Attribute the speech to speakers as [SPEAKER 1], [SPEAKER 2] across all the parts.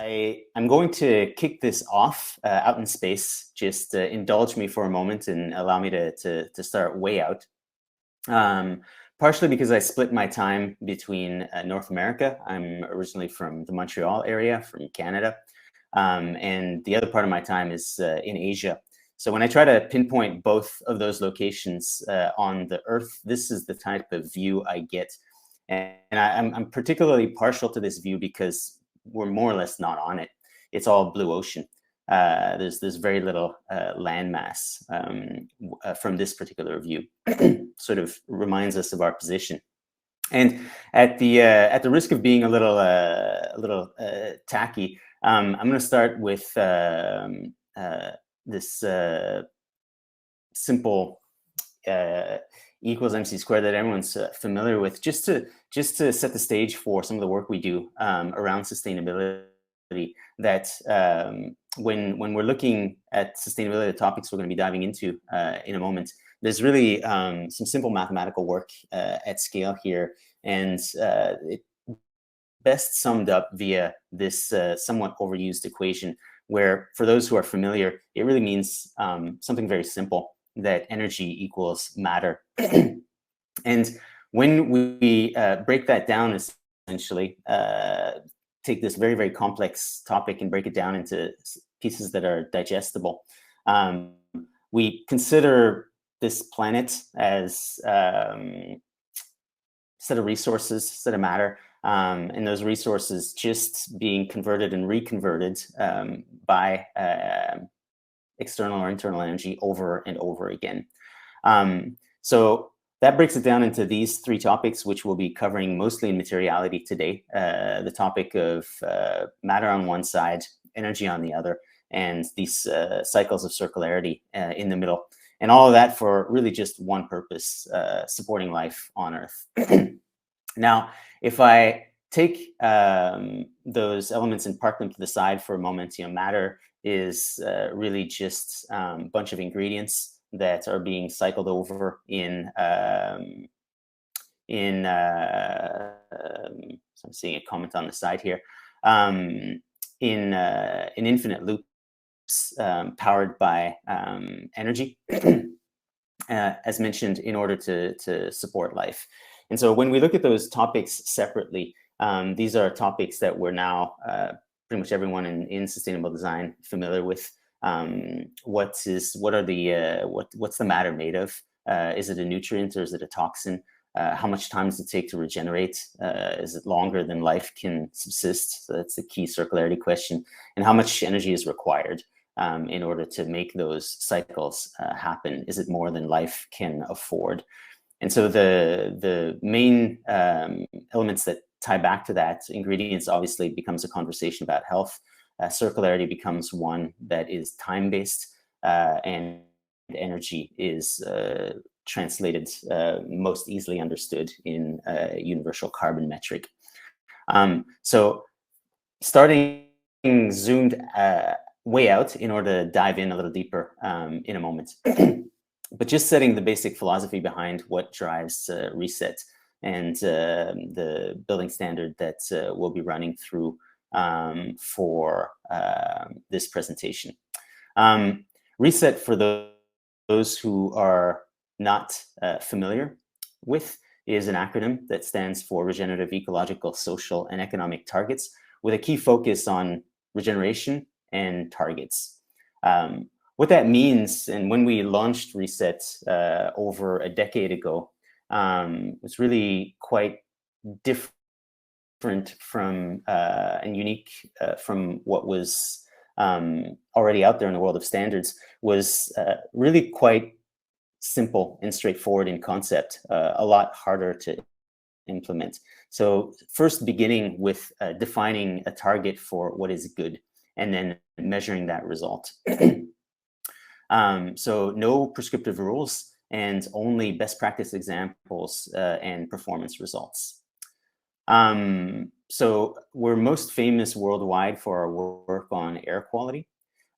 [SPEAKER 1] I'm going to kick this off out in space. Just indulge me for a moment and allow me to start way out. Partially because I split my time between North America. I'm originally from the Montreal area, from Canada. And the other part of my time is in Asia. So when I try to pinpoint both of those locations on the Earth, this is the type of view I get. And I'm particularly partial to this view because we're more or less not on it. It's all blue ocean. There's very little land mass from this particular view. Sort of reminds us of our position. And at the risk of being a little tacky, I'm going to start with this simple equals MC squared that everyone's familiar with, just to set the stage for some of the work we do around sustainability. That when we're looking at sustainability, the topics we're going to be diving into in a moment, there's really some simple mathematical work at scale here, and it best summed up via this somewhat overused equation, where for those who are familiar, it really means something very simple, that energy equals matter. And when we break that down, essentially, take this very, very complex topic and break it down into pieces that are digestible, we consider this planet as a set of resources, set of matter, and those resources just being converted and reconverted by external or internal energy over and over again. So that breaks it down into these three topics, which we'll be covering mostly in materiality today. The topic of matter on one side, energy on the other, and these cycles of circularity in the middle. And all of that for really just one purpose, supporting life on Earth. Now, if I take those elements and park them to the side for a moment, matter is really just a bunch of ingredients that are being cycled over in so I'm seeing a comment on the side here, in infinite loops powered by energy, as mentioned, in order to support life. And so when we look at those topics separately, these are topics that we're now pretty much everyone in sustainable design familiar with. What's the matter made of? Is it a nutrient or is it a toxin? How much time does it take to regenerate? Is it longer than life can subsist? So that's the key circularity question. And how much energy is required in order to make those cycles happen? Is it more than life can afford? And so the main elements that tie back to that, ingredients obviously becomes a conversation about health. Circularity becomes one that is time-based, and energy is translated most easily understood in universal carbon metric. So starting zoomed way out in order to dive in a little deeper in a moment. But just setting the basic philosophy behind what drives Reset and the building standard that we'll be running through for this presentation. Reset, for those who are not familiar with, is an acronym that stands for Regenerative, Ecological, Social, and Economic Targets, with a key focus on regeneration and targets. What that means, and when we launched Reset over a decade ago, was really quite different from and unique from what was already out there in the world of standards, was really quite simple and straightforward in concept, a lot harder to implement. So first beginning with defining a target for what is good, and then measuring that result. So no prescriptive rules, and only best practice examples and performance results. So we're most famous worldwide for our work on air quality.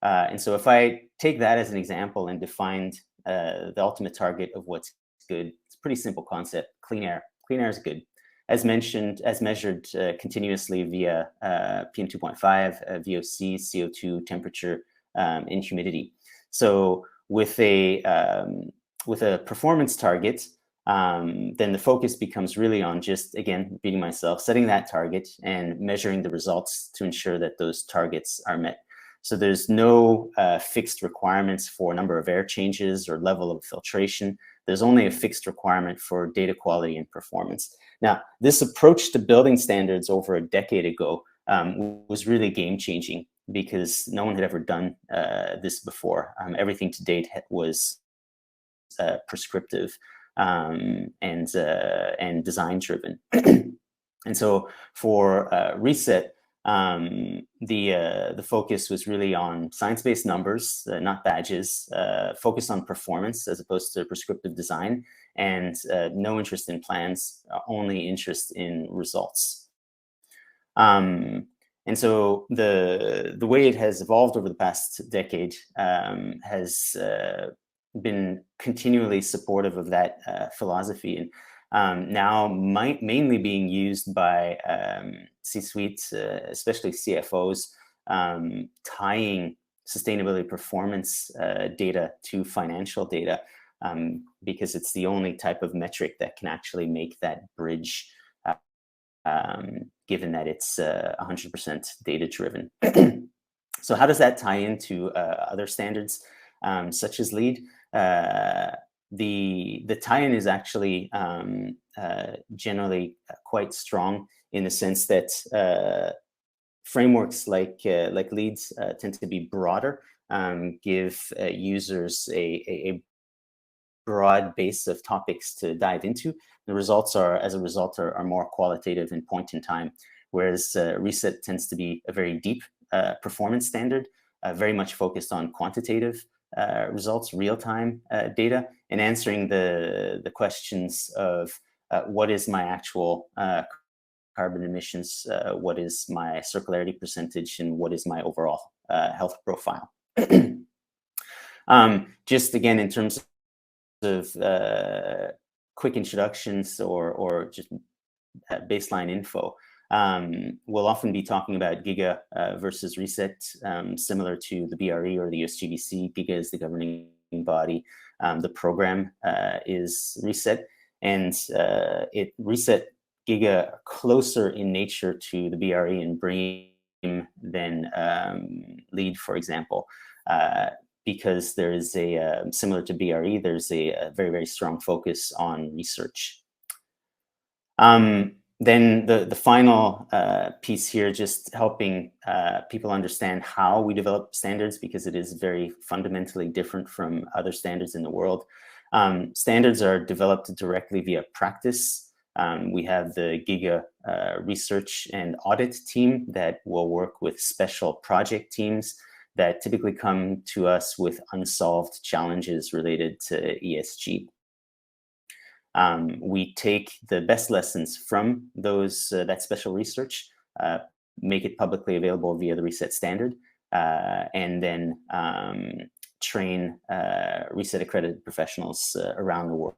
[SPEAKER 1] And so if I take that as an example and defined the ultimate target of what's good, it's a pretty simple concept: clean air. Clean air is good. as measured continuously via PM2.5, VOC, CO2, temperature, and humidity. So with a performance target, then the focus becomes really on just, again, repeating myself, setting that target and measuring the results to ensure that those targets are met. So there's no fixed requirements for number of air changes or level of filtration. There's only a fixed requirement for data quality and performance. Now, this approach to building standards over a decade ago was really game-changing, because no one had ever done this before. Everything to date was prescriptive and design-driven. And so for Reset, the focus was really on science-based numbers, not badges, focus on performance as opposed to prescriptive design, and no interest in plans, only interest in results. And so the way it has evolved over the past decade has been continually supportive of that philosophy, and now mainly being used by C-suites, especially CFOs, tying sustainability performance data to financial data, because it's the only type of metric that can actually make that bridge, given that it's 100% data-driven. So how does that tie into other standards, such as LEED? The tie-in is actually generally quite strong, in the sense that frameworks like LEEDs tend to be broader, give users a broad base of topics to dive into. The results are, as a result, are more qualitative and point in time, whereas Reset tends to be a very deep performance standard, very much focused on quantitative results, real-time data, and answering the questions of what is my actual carbon emissions, what is my circularity percentage, and what is my overall health profile. Just again, in terms of quick introductions or just baseline info, we'll often be talking about Giga versus Reset, similar to the BRE or the USGBC. Giga is the governing body. The program is Reset, and it Reset Giga closer in nature to the BRE and BREEAM than LEED, for example, because there is a, similar to BRE, there's a very, very strong focus on research. Then the final piece here, just helping people understand how we develop standards, because it is very fundamentally different from other standards in the world. Standards are developed directly via practice. We have the Giga research and audit team that will work with special project teams that typically come to us with unsolved challenges related to ESG. We take the best lessons from those that special research, make it publicly available via the Reset standard, and then train Reset accredited professionals around the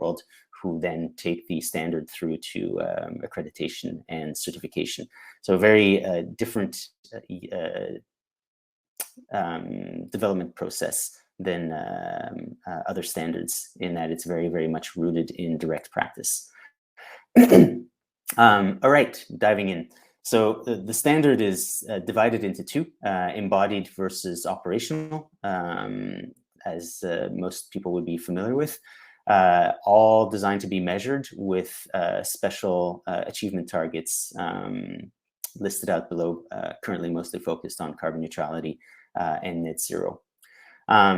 [SPEAKER 1] world, who then take the standard through to accreditation and certification. So a very different development process than other standards, in that it's very, very much rooted in direct practice. All right, diving in. So the standard is divided into two, embodied versus operational, as most people would be familiar with, all designed to be measured with special achievement targets listed out below, currently mostly focused on carbon neutrality and net zero.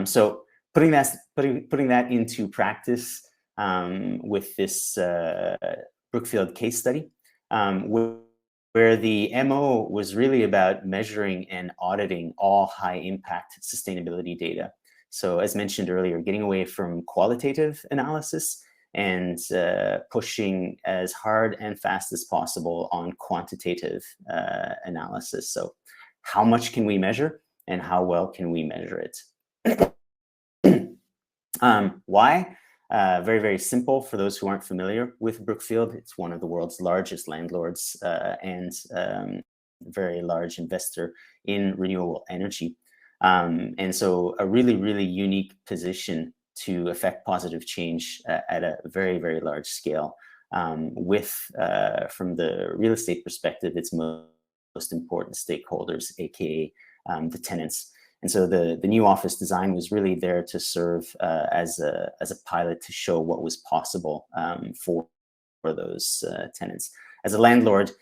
[SPEAKER 1] So putting that into practice with this Brookfield case study, where the MO was really about measuring and auditing all high-impact sustainability data. So as mentioned earlier, getting away from qualitative analysis and pushing as hard and fast as possible on quantitative analysis. So how much can we measure, and how well can we measure it? Why? Very, very simple for those who aren't familiar with Brookfield. It's one of the world's largest landlords and very large investor in renewable energy. And so a really, really unique position to affect positive change at a very, very large scale. From the real estate perspective, its most important stakeholders, aka the tenants. And so the new office design was really there to serve as a pilot to show what was possible for those tenants. As a landlord,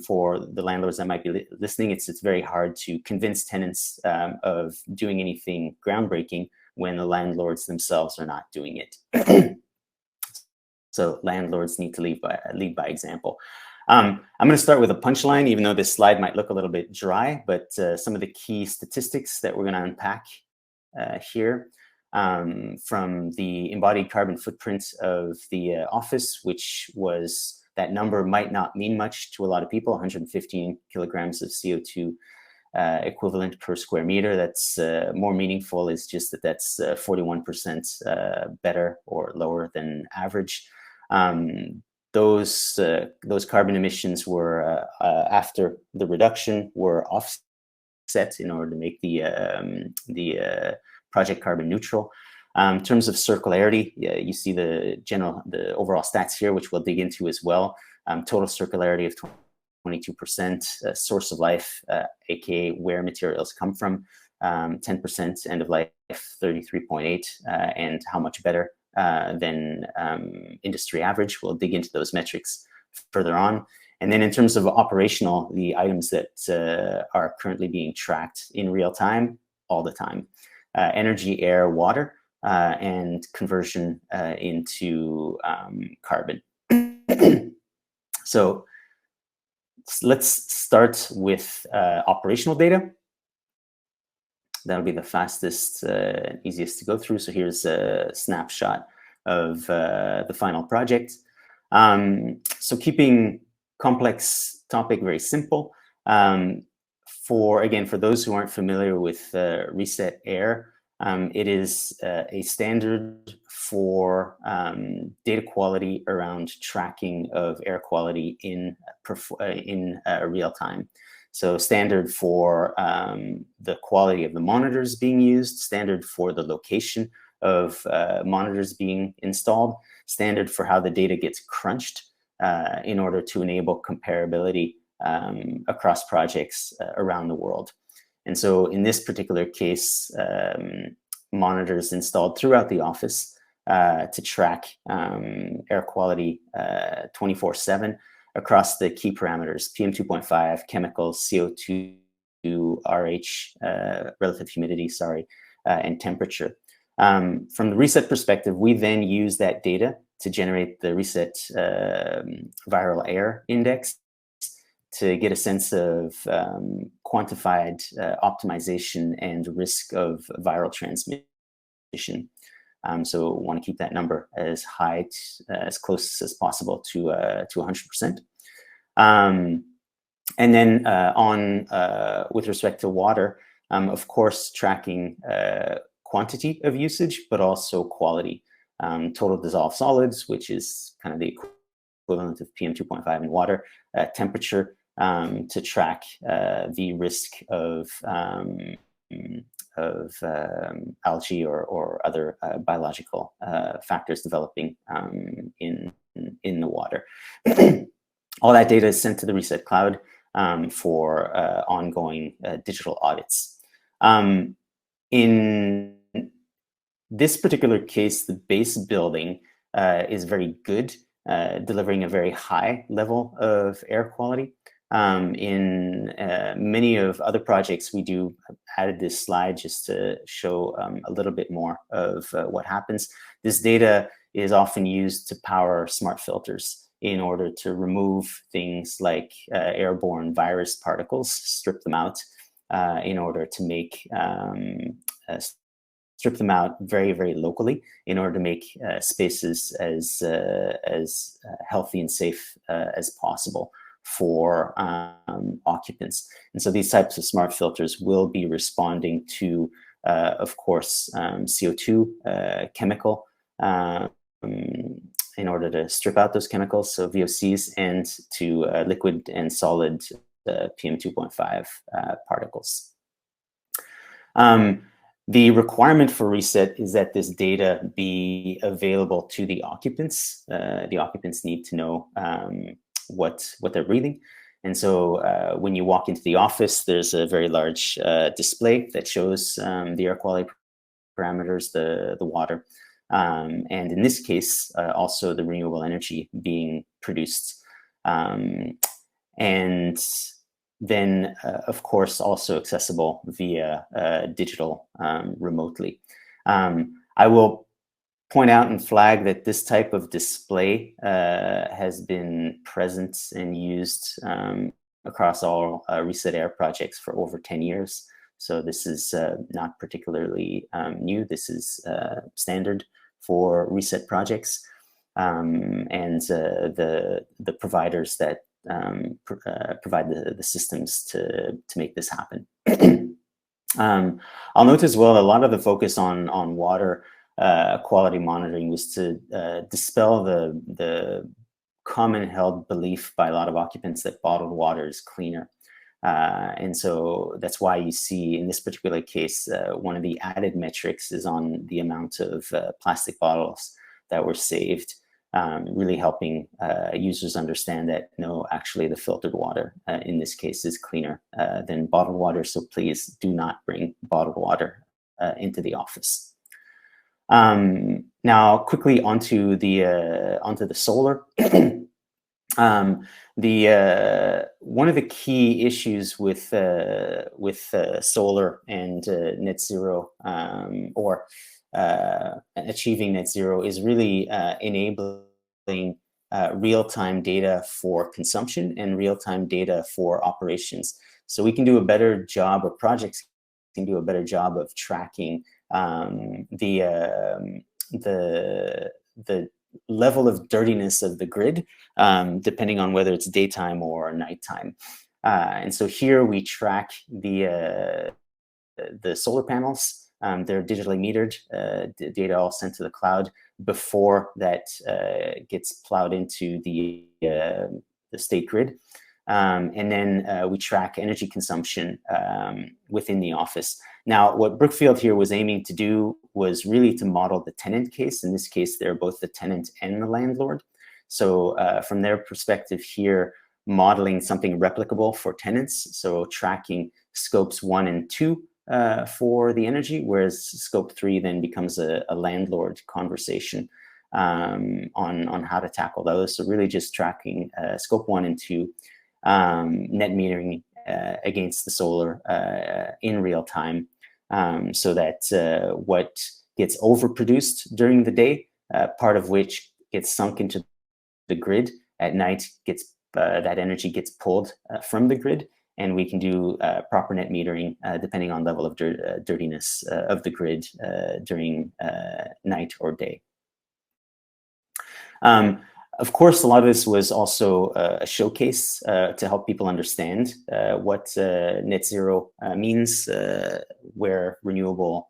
[SPEAKER 1] for the landlords that might be listening, it's very hard to convince tenants of doing anything groundbreaking when the landlords themselves are not doing it. So landlords need to lead by example. I'm going to start with a punchline, even though this slide might look a little bit dry, but some of the key statistics that we're going to unpack here from the embodied carbon footprint of the office, which was, that number might not mean much to a lot of people, 115 kilograms of CO2 equivalent per square meter. That's more meaningful is just that that's 41% better or lower than average. Those carbon emissions were, after the reduction, were offset in order to make the project carbon neutral. In terms of circularity, you see the overall stats here, which we'll dig into as well. Total circularity of 22%, source of life, aka where materials come from, 10%, end of life 33.8, and how much better than industry average. We'll dig into those metrics further on. And then in terms of operational, the items that are currently being tracked in real time, all the time. Energy, air, water, and conversion into carbon. So let's start with operational data. That'll be the fastest, easiest to go through. So here's a snapshot of the final project. So keeping complex topic very simple. For those who aren't familiar with Reset Air, it is a standard for data quality around tracking of air quality in real time. So standard for the quality of the monitors being used, standard for the location of monitors being installed, standard for how the data gets crunched in order to enable comparability across projects around the world. And so in this particular case, monitors installed throughout the office to track air quality 24/7 across the key parameters: PM2.5, chemicals, CO2, RH, relative humidity, and temperature. From the Reset perspective, we then use that data to generate the Reset viral air index to get a sense of quantified optimization and risk of viral transmission. So want to keep that number as high, as close as possible to 100%. And then with respect to water, of course, tracking quantity of usage, but also quality. Total dissolved solids, which is kind of the equivalent of PM2.5 in water, temperature, to track the risk of algae or other biological factors developing in the water. All that data is sent to the Reset Cloud for ongoing digital audits. In this particular case, the base building is very good, delivering a very high level of air quality. In many of other projects, we added this slide just to show a little bit more of what happens. This data is often used to power smart filters in order to remove things like airborne virus particles, strip them out in order to make strip them out very, very locally in order to make spaces as healthy and safe as possible for occupants. And so these types of smart filters will be responding to, of course, CO2, chemical um, in order to strip out those chemicals, so VOCs, and to liquid and solid PM 2.5 particles. The requirement for reset is that this data be available to the occupants. The occupants need to know what they're breathing. And so when you walk into the office, there's a very large display that shows the air quality parameters, the water, and in this case, also the renewable energy being produced. And then, of course, also accessible via digital remotely. I will point out and flag that this type of display has been present and used across all Reset Air projects for over 10 years. So this is not particularly new. This is standard for Reset projects, and the providers that provide the systems to make this happen. I'll note as well, a lot of the focus on water quality monitoring was to dispel the common held belief by a lot of occupants that bottled water is cleaner. And so that's why you see in this particular case, one of the added metrics is on the amount of plastic bottles that were saved. Really helping users understand that, no, actually the filtered water in this case is cleaner than bottled water. So please do not bring bottled water into the office. Now, quickly onto the solar. One of the key issues with solar and net zero, or achieving net zero, is really enabling real-time data for consumption and real-time data for operations. So we can do a better job, or projects can do a better job of tracking the level of dirtiness of the grid, depending on whether it's daytime or nighttime. And so here we track the solar panels. They're digitally metered, data all sent to the cloud before that gets plowed into the state grid. And then we track energy consumption within the office. Now, what Brookfield here was aiming to do was really to model the tenant case. In this case, they're both the tenant and the landlord. So from their perspective here, modeling something replicable for tenants. So tracking scopes 1 and 2 for the energy, whereas scope 3 then becomes a landlord conversation on how to tackle those. So really just tracking scope 1 and 2, net metering against the solar in real time, so that what gets overproduced during the day, part of which gets sunk into the grid at night, gets that energy gets pulled from the grid, and we can do proper net metering depending on level of dirtiness of the grid during night or day. Of course, a lot of this was also a showcase to help people understand what net zero means, where renewable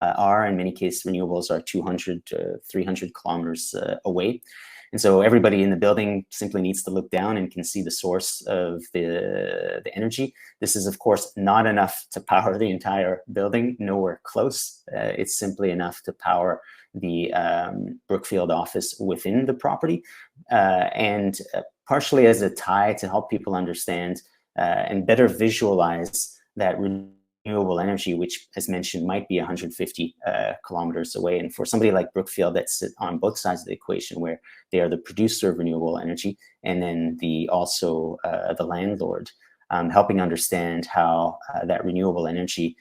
[SPEAKER 1] are. In many cases, renewables are 200 to 300 kilometers away. And so everybody in the building simply needs to look down and can see the source of the energy. This is, of course, not enough to power the entire building, nowhere close. It's simply enough to power the Brookfield office within the property, and partially as a tie to help people understand and better visualize that renewable energy, which, as mentioned, might be 150 kilometers away. And for somebody like Brookfield that sit on both sides of the equation, where they are the producer of renewable energy and then also the landlord, helping understand how that renewable energy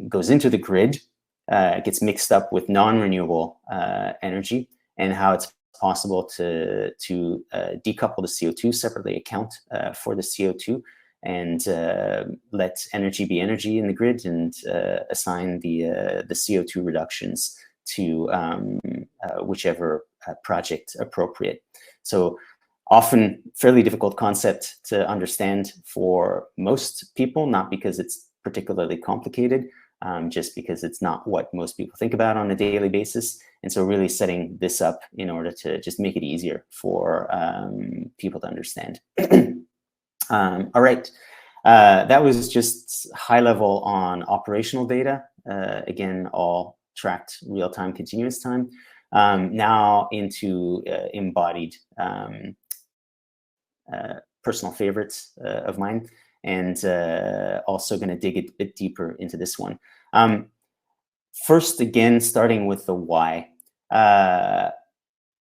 [SPEAKER 1] goes into the grid, gets mixed up with non-renewable energy, and how it's possible to decouple the CO2, separately account for the CO2, and let energy be energy in the grid, and assign the CO2 reductions to whichever project appropriate. So often fairly difficult concept to understand for most people, not because it's particularly complicated, just because it's not what most people think about on a daily basis. And so really setting this up in order to just make it easier for people to understand. All right. That was just high level on operational data. Again, all tracked real-time, continuous time. Now into embodied personal favorites of mine, and also going to dig a bit deeper into this one. First, again, starting with the why.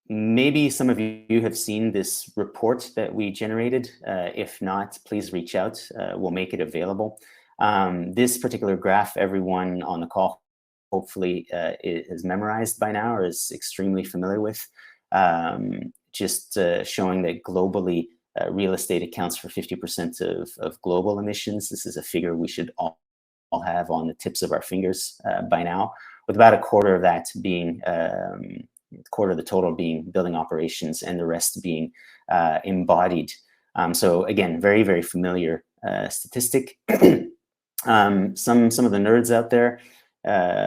[SPEAKER 1] Maybe some of you have seen this report that we generated. If not, please reach out. We'll make it available. This particular graph, everyone on the call hopefully is memorized by now or is extremely familiar with, just showing that globally, real estate accounts for 50% of global emissions. This is a figure we should all have on the tips of our fingers by now, with about a quarter of that being quarter of the total being building operations and the rest being embodied. So again, very, very familiar statistic. Some of the nerds out there,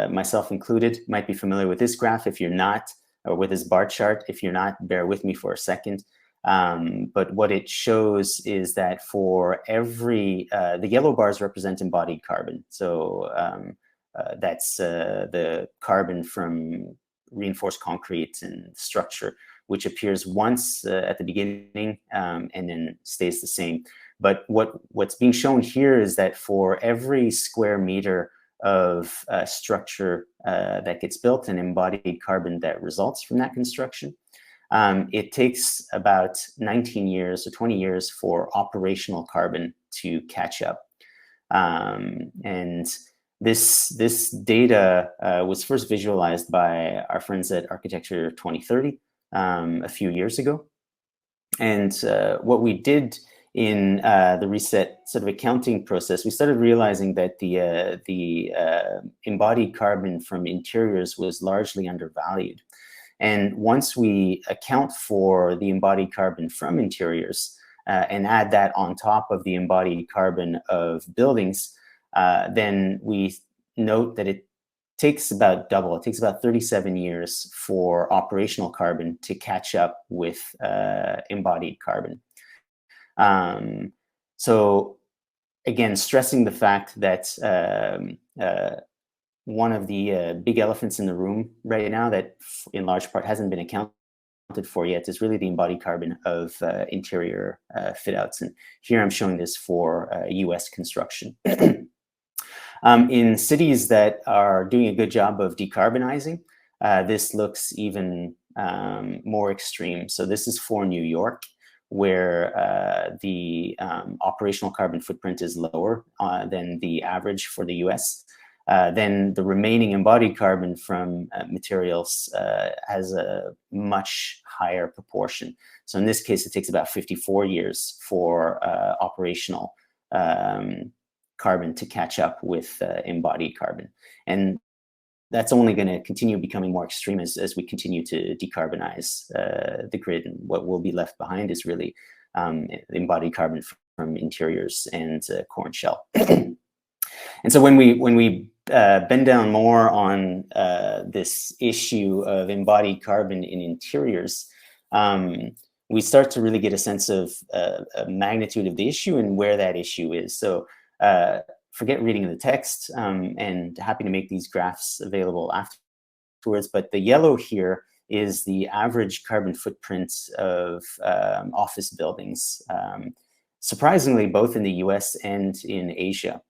[SPEAKER 1] myself included, might be familiar with this graph. If you're not, or with this bar chart, if you're not, bear with me for a second. But what it shows is that for every, the yellow bars represent embodied carbon. So that's the carbon from reinforced concrete and structure, which appears once at the beginning and then stays the same. But what's being shown here is that for every square meter of structure that gets built and embodied carbon that results from that construction, it takes about 19 years or 20 years for operational carbon to catch up. And this data was first visualized by our friends at Architecture 2030 a few years ago. And what we did in the reset sort of accounting process, we started realizing that the embodied carbon from interiors was largely undervalued. And once we account for the embodied carbon from interiors and add that on top of the embodied carbon of buildings, then we note that it takes about double. It takes about 37 years for operational carbon to catch up with embodied carbon. So again, stressing the fact that one of the big elephants in the room right now that in large part hasn't been accounted for yet is really the embodied carbon of interior fit outs. And here I'm showing this for US construction. In cities that are doing a good job of decarbonizing, this looks even more extreme. So this is for New York, where the operational carbon footprint is lower than the average for the US. Then the remaining embodied carbon from materials has a much higher proportion. So in this case, it takes about 54 years for operational carbon to catch up with embodied carbon. And that's only going to continue becoming more extreme as we continue to decarbonize the grid. And what will be left behind is really embodied carbon from interiors and core and shell. And so when we bend down more on this issue of embodied carbon in interiors, we start to really get a sense of a magnitude of the issue and where that issue is. So forget reading the text, and happy to make these graphs available afterwards. But the yellow here is the average carbon footprint of office buildings. Surprisingly, both in the US and in Asia.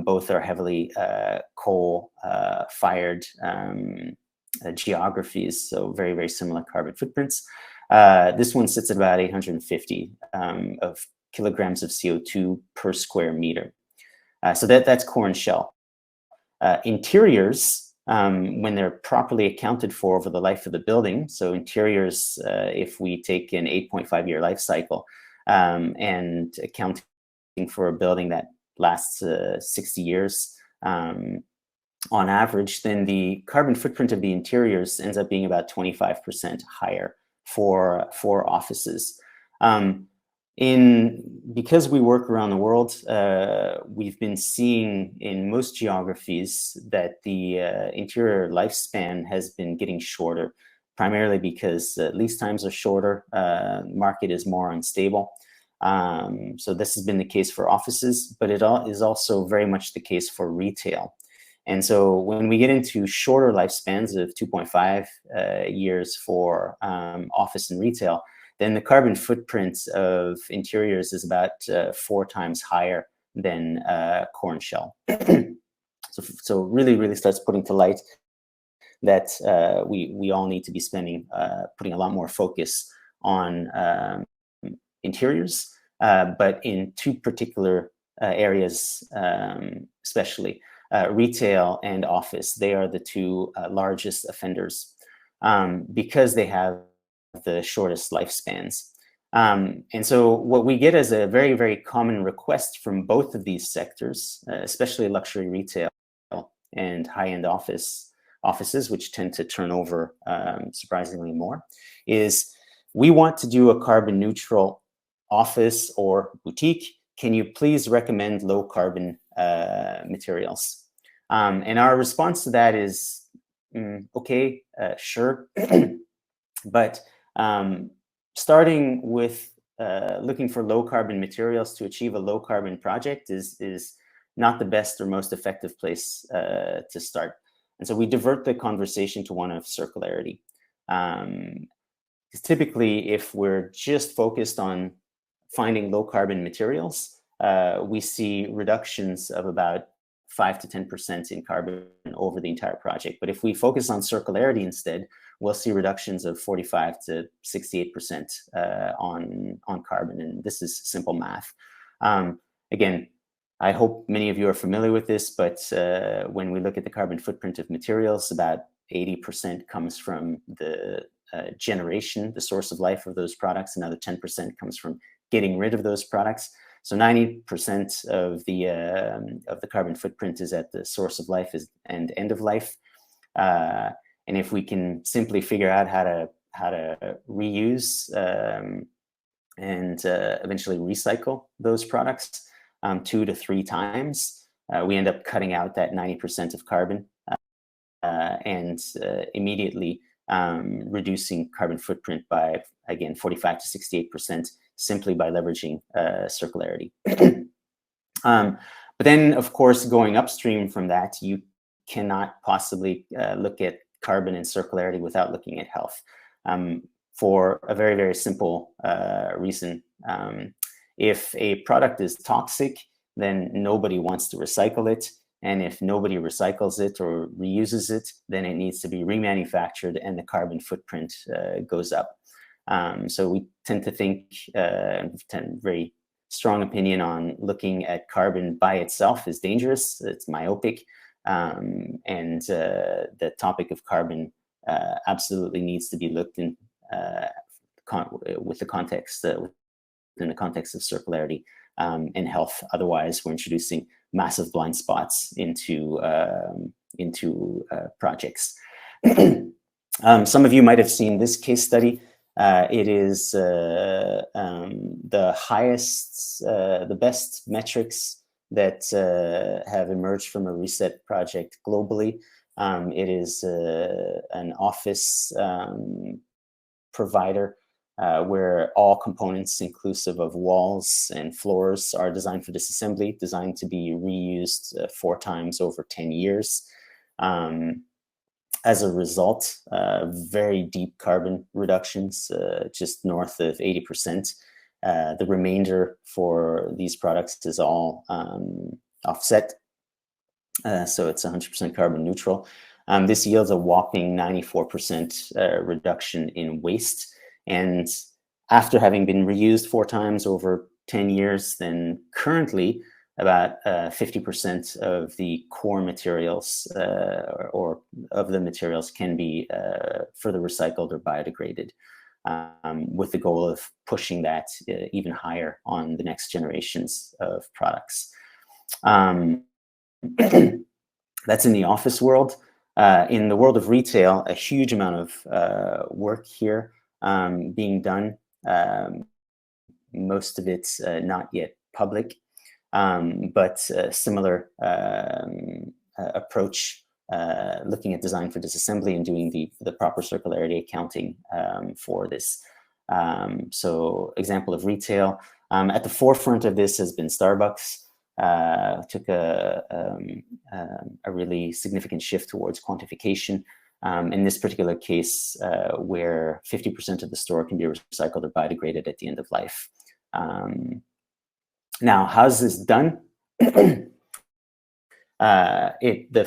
[SPEAKER 1] Both are heavily coal-fired geographies, so very, very similar carbon footprints. This one sits at about 850 of kilograms of CO2 per square meter. So that's core and shell. Interiors, when they're properly accounted for over the life of the building, so interiors, if we take an 8.5-year life cycle and accounting for a building that lasts 60 years on average, then the carbon footprint of the interiors ends up being about 25% higher for offices. Because we work around the world, we've been seeing in most geographies that the interior lifespan has been getting shorter, primarily because lease times are shorter, market is more unstable. So this has been the case for offices, but it is also very much the case for retail. And so when we get into shorter lifespans of 2.5 years for office and retail, then the carbon footprint of interiors is about 4 times higher than core and shell. So really, really starts putting to light that we all need to be putting a lot more focus on interiors, but in 2 particular areas, especially retail and office. They are the 2 largest offenders because they have the shortest lifespans. And so what we get is a very, very common request from both of these sectors, especially luxury retail and high-end offices, which tend to turn over surprisingly more, is we want to do a carbon neutral office or boutique. Can you please recommend low carbon materials? And our response to that is, okay, sure. But starting with looking for low carbon materials to achieve a low carbon project is not the best or most effective place to start. And so we divert the conversation to one of circularity. Because typically, if we're just focused on finding low carbon materials, we see reductions of about 5 to 10% in carbon over the entire project. But if we focus on circularity instead, we'll see reductions of 45 to 68% on carbon. And this is simple math. Again, I hope many of you are familiar with this, but when we look at the carbon footprint of materials, about 80% comes from the generation, the source of life of those products. Another 10% comes from getting rid of those products. So 90% of the carbon footprint is at the source of life and end of life. And if we can simply figure out how to reuse and eventually recycle those products 2 to 3 times, we end up cutting out that 90% of carbon and immediately reducing carbon footprint by, again, 45 to 68% simply by leveraging circularity. But then, of course, going upstream from that, you cannot possibly look at carbon and circularity without looking at health, for a very, very simple reason. If a product is toxic, then nobody wants to recycle it. And if nobody recycles it or reuses it, then it needs to be remanufactured and the carbon footprint goes up. So we tend to think, very strong opinion on looking at carbon by itself is dangerous. It's myopic. And the topic of carbon absolutely needs to be looked in with the context, within the context of circularity and health. Otherwise, we're introducing massive blind spots into projects. Some of you might have seen this case study. It is the highest, the best metrics that have emerged from a reset project globally. It is an office provider where all components, inclusive of walls and floors, are designed for disassembly, designed to be reused 4 times over 10 years. As a result, very deep carbon reductions, just north of 80%. The remainder for these products is all offset, so it's 100% carbon neutral. This yields a whopping 94% reduction in waste. And after having been reused 4 times over 10 years, then currently about 50% of the core materials or of the materials can be further recycled or biodegraded, with the goal of pushing that even higher on the next generations of products. That's in the office world. In the world of retail, a huge amount of work here being done most of it not yet public, but similar approach, looking at design for disassembly and doing the proper circularity accounting for this. So example of retail. At the forefront of this has been Starbucks. Took a really significant shift towards quantification. In this particular case, where 50% of the store can be recycled or biodegraded at the end of life. Now, how's this done? The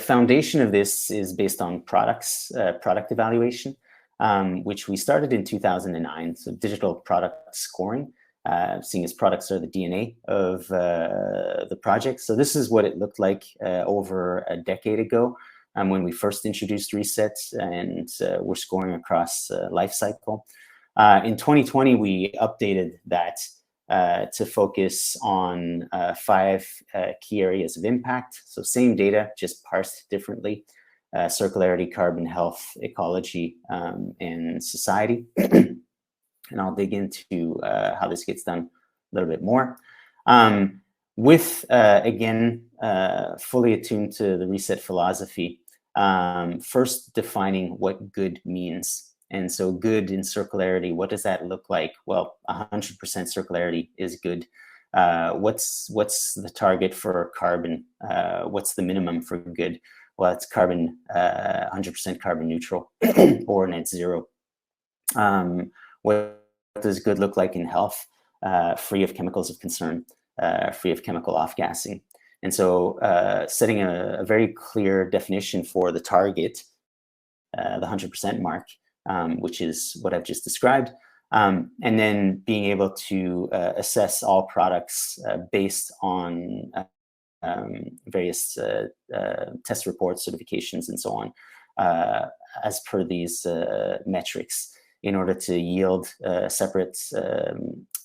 [SPEAKER 1] foundation of this is based on product evaluation, which we started in 2009. So digital product scoring, seeing as products are the DNA of the project. So this is what it looked like over a decade ago when we first introduced Reset, and we're scoring across life cycle. In 2020, we updated that to focus on 5 key areas of impact. So same data, just parsed differently: circularity, carbon, health, ecology, and society. And I'll dig into how this gets done a little bit more. With, again, fully attuned to the Reset philosophy, first defining what good means. And so good in circularity, what does that look like? Well, 100% circularity is good. What's the target for carbon? What's the minimum for good? Well, it's carbon, 100% carbon neutral or net zero. What does good look like in health? Free of chemicals of concern, free of chemical off-gassing. And so setting a very clear definition for the target, the 100% mark, which is what I've just described, and then being able to assess all products based on various test reports, certifications, and so on, as per these metrics, in order to yield separate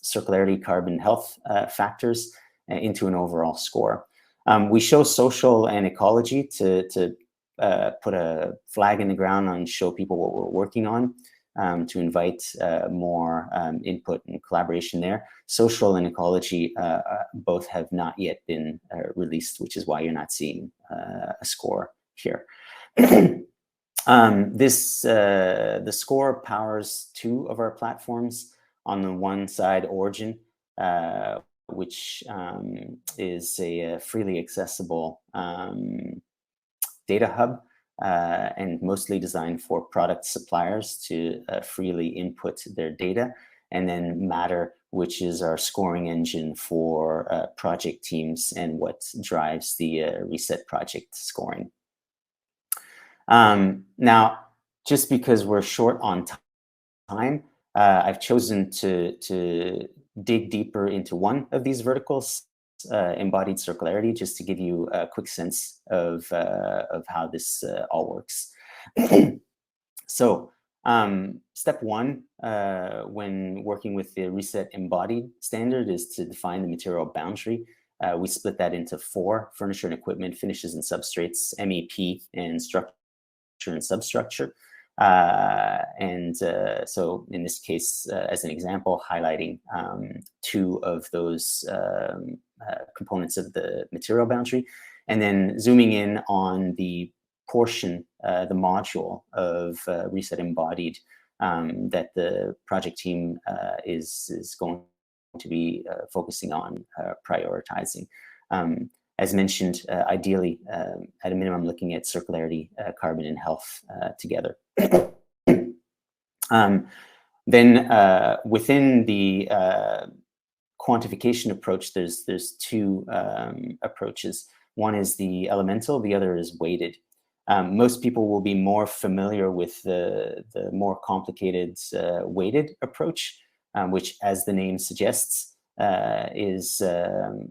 [SPEAKER 1] circularity, carbon, health factors into an overall score. We show social and ecology to put a flag in the ground and show people what we're working on, to invite more input and collaboration there. Social and ecology both have not yet been released, which is why you're not seeing a score here. The score powers 2 of our platforms. On the one side, Origin, which is a freely accessible data hub, and mostly designed for product suppliers to freely input their data. And then Matter, which is our scoring engine for project teams and what drives the Reset project scoring. Now, just because we're short on time, I've chosen to dig deeper into one of these verticals, embodied circularity, just to give you a quick sense of how this all works. So step 1, when working with the Reset Embodied standard, is to define the material boundary. We split that into 4: furniture and equipment, finishes and substrates, MEP, and structure and substructure. So in this case, as an example, highlighting 2 of those components of the material boundary, and then zooming in on the portion, the module of Reset Embodied that the project team is going to be focusing on prioritizing. As mentioned, ideally, at a minimum, looking at circularity, carbon, and health together. Then within the quantification approach, there's 2 approaches. One is the elemental, the other is weighted. Most people will be more familiar with the more complicated weighted approach, which, as the name suggests, is the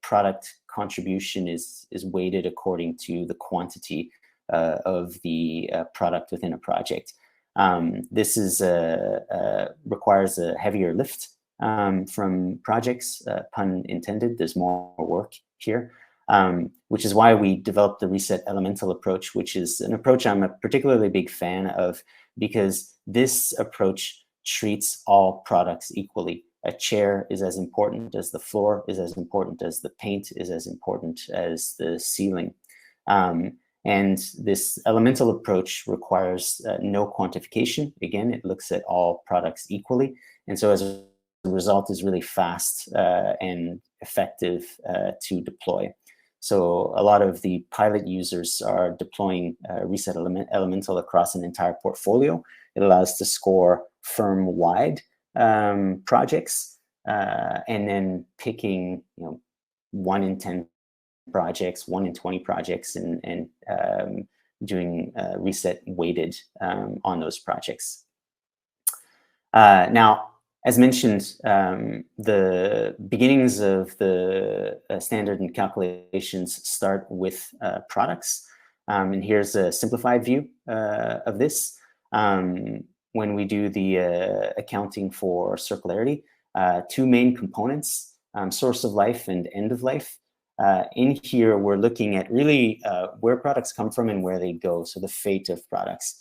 [SPEAKER 1] product contribution is weighted according to the quantity of the product within a project. This is requires a heavier lift from projects, pun intended. There's more work here, which is why we developed the Reset Elemental approach, which is an approach I'm a particularly big fan of, because this approach treats all products equally. A chair is as important as the floor, is as important as the paint, is as important as the ceiling. And this elemental approach requires no quantification. Again, it looks at all products equally. And so as a result is really fast and effective to deploy. So a lot of the pilot users are deploying Reset Elemental across an entire portfolio. It allows to score firm-wide projects and then picking 1 in 10 projects, 1 in 20 projects, and doing reset weighted on those projects. Now, as mentioned, the beginnings of the standard and calculations start with products. And here's a simplified view of this. When we do the accounting for circularity, 2 main components, source of life and end of life. In here, we're looking at really where products come from and where they go, so the fate of products.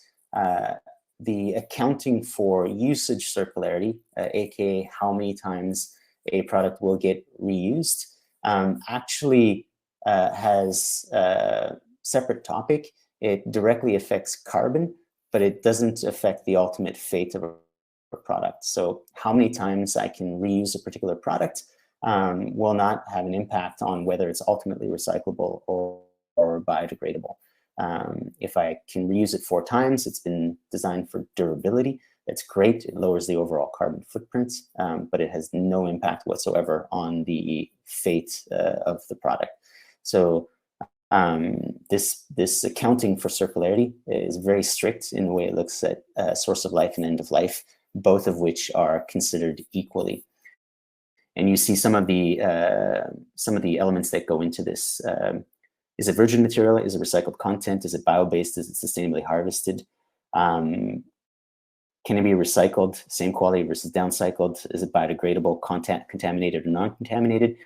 [SPEAKER 1] The accounting for usage circularity, aka how many times a product will get reused, actually has a separate topic. It directly affects carbon, but it doesn't affect the ultimate fate of a product. So how many times I can reuse a particular product will not have an impact on whether it's ultimately recyclable or biodegradable. If I can reuse it 4 times, it's been designed for durability. That's great. It lowers the overall carbon footprint, but it has no impact whatsoever on the fate of the product. So this accounting for circularity is very strict in the way it looks at source of life and end of life, both of which are considered equally. And you see some of the elements that go into this. Is it virgin material? Is it recycled content? Is it bio-based? Is it sustainably harvested? Can it be recycled? Same quality versus downcycled? Is it biodegradable, contaminated or non-contaminated?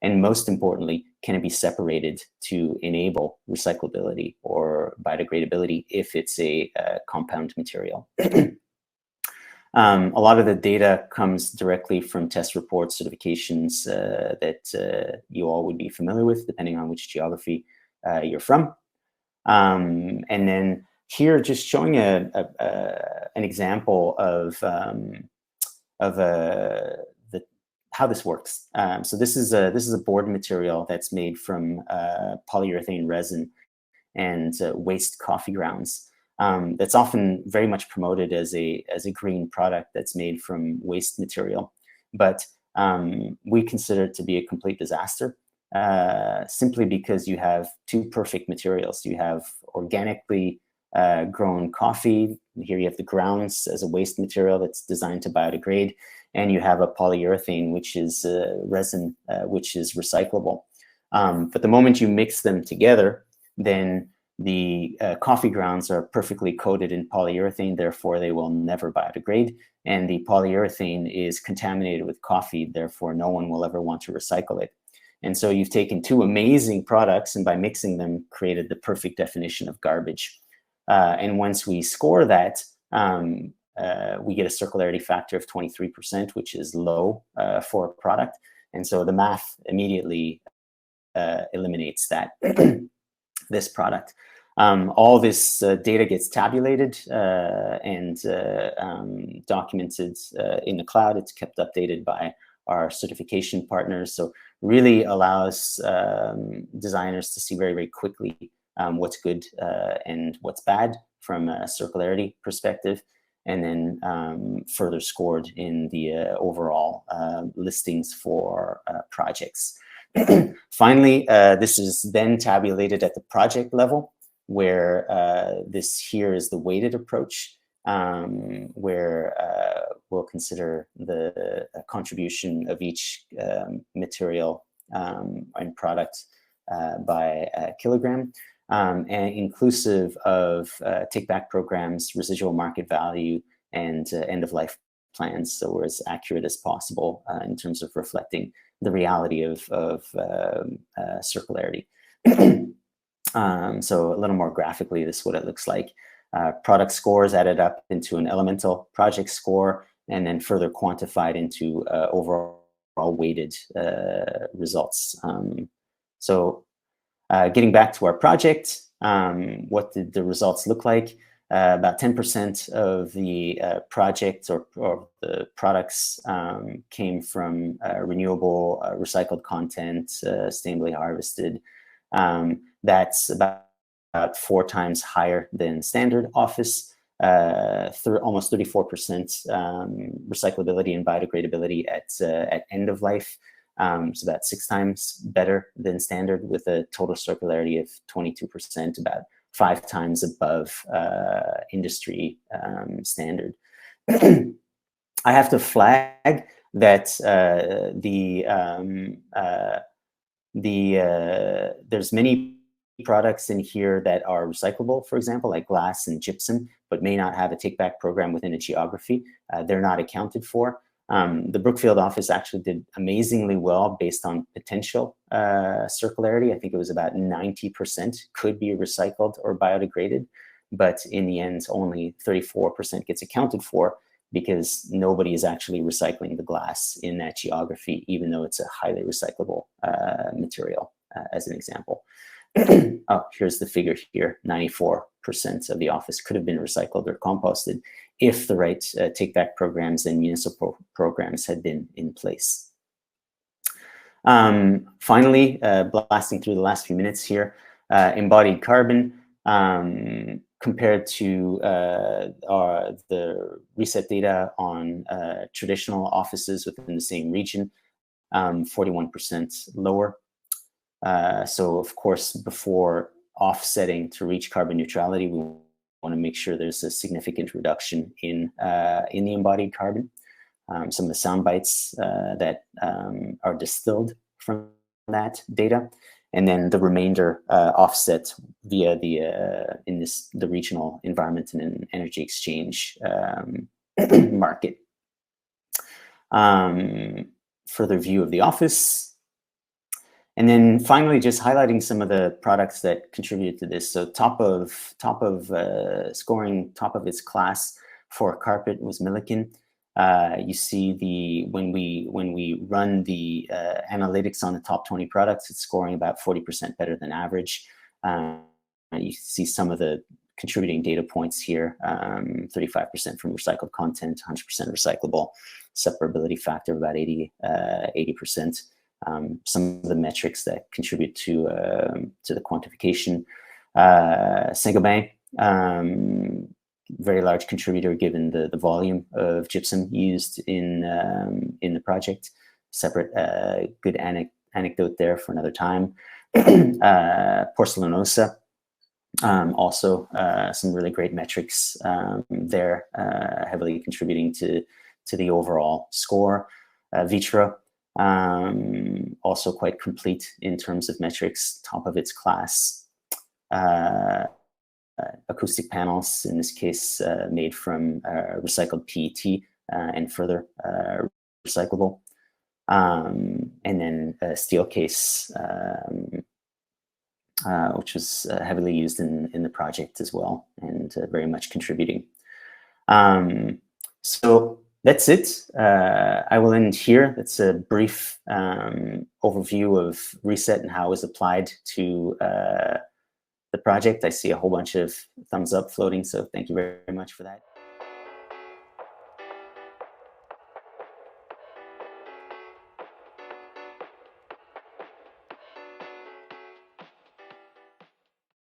[SPEAKER 1] And most importantly, can it be separated to enable recyclability or biodegradability if it's a compound material? A lot of the data comes directly from test reports, certifications that you all would be familiar with, depending on which geography you're from. And then here, just showing an example of how this works. So this is a board material that's made from polyurethane resin and waste coffee grounds. That's often very much promoted as a green product that's made from waste material, but we consider it to be a complete disaster simply because you have 2 perfect materials. You have organically grown coffee. Here you have the grounds as a waste material that's designed to biodegrade, and you have a polyurethane, which is resin, which is recyclable. But the moment you mix them together, then the coffee grounds are perfectly coated in polyurethane, therefore they will never biodegrade. And the polyurethane is contaminated with coffee, therefore no one will ever want to recycle it. And so you've taken 2 amazing products and by mixing them created the perfect definition of garbage. And once we score that, we get a circularity factor of 23%, which is low for a product. And so the math immediately eliminates that. This product. All this data gets tabulated and documented in the cloud. It's kept updated by our certification partners. So really allows designers to see very, very quickly what's good and what's bad from a circularity perspective, and then further scored in the overall listings for projects. Finally, this is then tabulated at the project level, where this here is the weighted approach, where we'll consider the contribution of each material and product by kilogram, and inclusive of take-back programs, residual market value, and end-of-life plans, so we're as accurate as possible in terms of reflecting the reality of circularity. So a little more graphically, this is what it looks like. Product scores added up into an elemental project score, and then further quantified into overall weighted results. So getting back to our project, what did the results look like? About 10% of the projects or the products came from renewable recycled content, sustainably harvested. That's about 4 times higher than standard office. Almost 34% recyclability and biodegradability at end of life. So about 6 times better than standard, with a total circularity of 22%, about 5 times above industry standard. I have to flag that there's many products in here that are recyclable, for example, like glass and gypsum, but may not have a take-back program within a geography. They're not accounted for. The Brookfield office actually did amazingly well based on potential circularity. I think it was about 90% could be recycled or biodegraded, but in the end, only 34% gets accounted for because nobody is actually recycling the glass in that geography, even though it's a highly recyclable material, as an example. Oh, here's the figure here. 94% of the office could have been recycled or composted if the right take-back programs and municipal programs had been in place. Finally, blasting through the last few minutes here, embodied carbon compared to the reset data on traditional offices within the same region, 41% lower. So of course, before offsetting to reach carbon neutrality, we want to make sure there's a significant reduction in the embodied carbon. Some of the sound bites that are distilled from that data, and then the remainder offset via the regional environment and energy exchange market. Further view of the office. And then finally, just highlighting some of the products that contributed to this. So scoring top of its class for carpet was Milliken. You see when we run the analytics on the top 20 products, it's scoring about 40% better than average. You see some of the contributing data points here: 35% from recycled content, 100% recyclable, separability factor of about 80%. Some of the metrics that contribute to the quantification. Saint-Gobain, very large contributor given the volume of gypsum used in the project. Separate good anecdote there for another time. Porcelanosa, also some really great metrics there, heavily contributing to the overall score. Vitro, also quite complete in terms of metrics, top of its class. Acoustic panels, in this case, made from recycled PET and further recyclable. And then steel case, which was heavily used in the project as well, and very much contributing. So that's it. I will end here. That's a brief overview of Reset and how it was applied to the project. I see a whole bunch of thumbs up floating, so thank you very much for that.